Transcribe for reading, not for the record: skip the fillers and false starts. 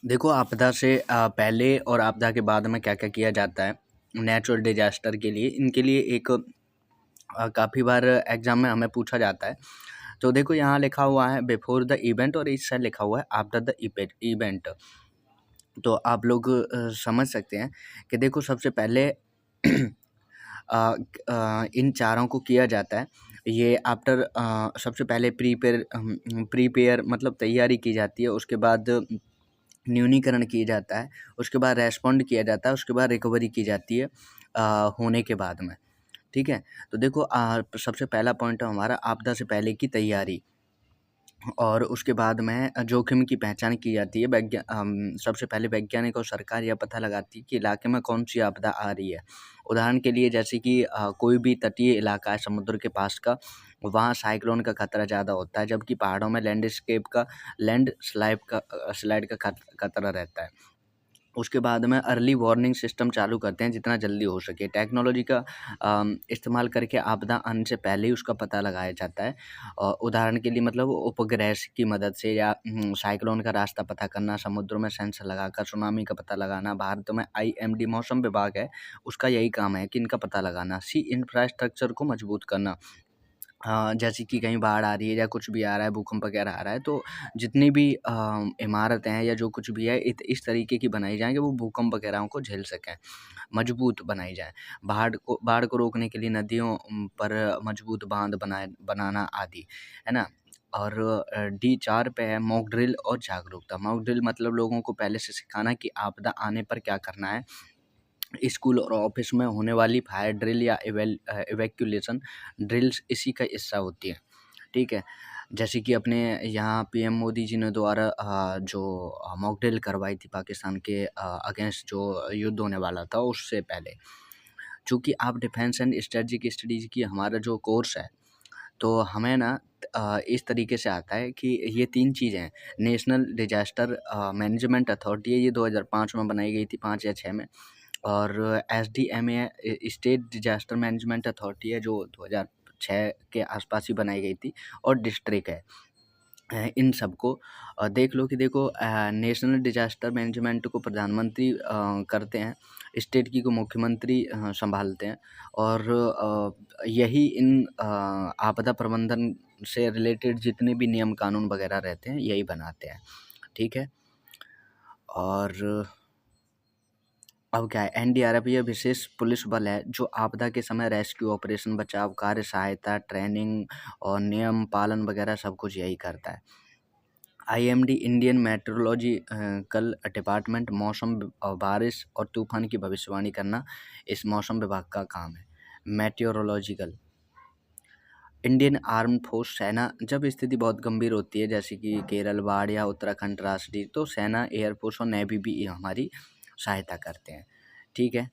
देखो, आपदा से पहले और आपदा के बाद में क्या-क्या किया जाता है, नेचुरल डिज़ास्टर के लिए, इनके लिए एक काफ़ी बार एग्ज़ाम में हमें पूछा जाता है। तो देखो यहाँ लिखा हुआ है बिफोर द इवेंट और इस साइड लिखा हुआ है आफ्टर द इवेंट। तो आप लोग समझ सकते हैं कि देखो सबसे पहले इन चारों को किया जाता है। ये आफ्टर सबसे पहले प्रीपेयर मतलब तैयारी की जाती है, उसके बाद न्यूनीकरण किया जाता है, उसके बाद रेस्पॉन्ड किया जाता है, उसके बाद रिकवरी की जाती है होने के बाद में, ठीक है? तो देखो सबसे पहला पॉइंट है हमारा आपदा से पहले की तैयारी। और उसके बाद में जोखिम की पहचान की जाती है। सबसे पहले वैज्ञानिक और सरकार यह पता लगाती है कि इलाके में कौन-सी आपदा आ रही है। उदाहरण के लिए जैसे कि कोई भी तटीय इलाका है समुद्र के पास का, वहाँ साइक्लोन का खतरा ज़्यादा होता है, जबकि पहाड़ों में स्लाइड का खतरा रहता है। उसके बाद में अर्ली वार्निंग सिस्टम चालू करते हैं जितना जल्दी हो सके। टेक्नोलॉजी का इस्तेमाल करके आपदा आने से पहले ही उसका पता लगाया जाता है। उदाहरण के लिए मतलब उपग्रह की मदद से या साइक्लोन का रास्ता पता करना, समुद्र में सेंसर लगाकर सुनामी का पता लगाना। भारत में आईएमडी मौसम विभाग है, उसका यही काम है कि इनका पता लगाना। सी इंफ्रास्ट्रक्चर को मजबूत करना। जैसे कि कहीं बाढ़ आ रही है या कुछ भी आ रहा है, भूकंप वगैरह आ रहा है, तो जितनी भी इमारतें हैं या जो कुछ भी है इस तरीके की बनाई जाएँ कि वो भूकंप वगैरह को झेल सकें, मजबूत बनाई जाएँ। बाढ़ को रोकने के लिए नदियों पर मजबूत बाँध बनाना आदि, है ना? और D4 पे है मॉक ड्रिल और जागरूकता। मॉक ड्रिल मतलब लोगों को पहले से सिखाना कि आपदा आने पर क्या करना है। स्कूल और ऑफिस में होने वाली फायर ड्रिल या इवैक्यूएशन ड्रिल्स इसी का हिस्सा होती है, ठीक है? जैसे कि अपने यहाँ पीएम मोदी जी ने द्वारा जो मॉक ड्रिल करवाई थी पाकिस्तान के अगेंस्ट जो युद्ध होने वाला था उससे पहले। चूँकि आप डिफेंस एंड स्ट्रेटजिक स्टडीज़ की हमारा जो कोर्स है, तो हमें ना इस तरीके से आता है कि ये 3 चीज़ें हैं। नेशनल डिज़ास्टर मैनेजमेंट अथॉरिटी है, ये 2005 में बनाई गई थी, 5 या 6 में। और SDMA state disaster management authority है, जो 2006 के आसपास ही बनाई गई थी। और डिस्ट्रिक्ट है। इन सबको देख लो कि देखो नेशनल डिज़ास्टर मैनेजमेंट को प्रधानमंत्री करते हैं, स्टेट की को मुख्यमंत्री संभालते हैं। और यही इन आपदा प्रबंधन से रिलेटेड जितने भी नियम कानून वगैरह रहते हैं यही बनाते हैं, ठीक है? और अब क्या है, एनडीआरएफ ये विशेष पुलिस बल है जो आपदा के समय रेस्क्यू ऑपरेशन, बचाव कार्य, सहायता, ट्रेनिंग और नियम पालन वगैरह सब कुछ यही करता है। आईएमडी इंडियन मेट्रोलॉजिकल डिपार्टमेंट मौसम बारिश और तूफान की भविष्यवाणी करना इस मौसम विभाग का काम है। मेटेओरोलॉजिकल इंडियन आर्म्ड फोर्स सेना, जब स्थिति बहुत गंभीर होती है जैसे कि केरल बाढ़ या उत्तराखंड त्रासदी, तो सेना, एयरफोर्स और नेवी भी हमारी सहायता करते हैं, ठीक है?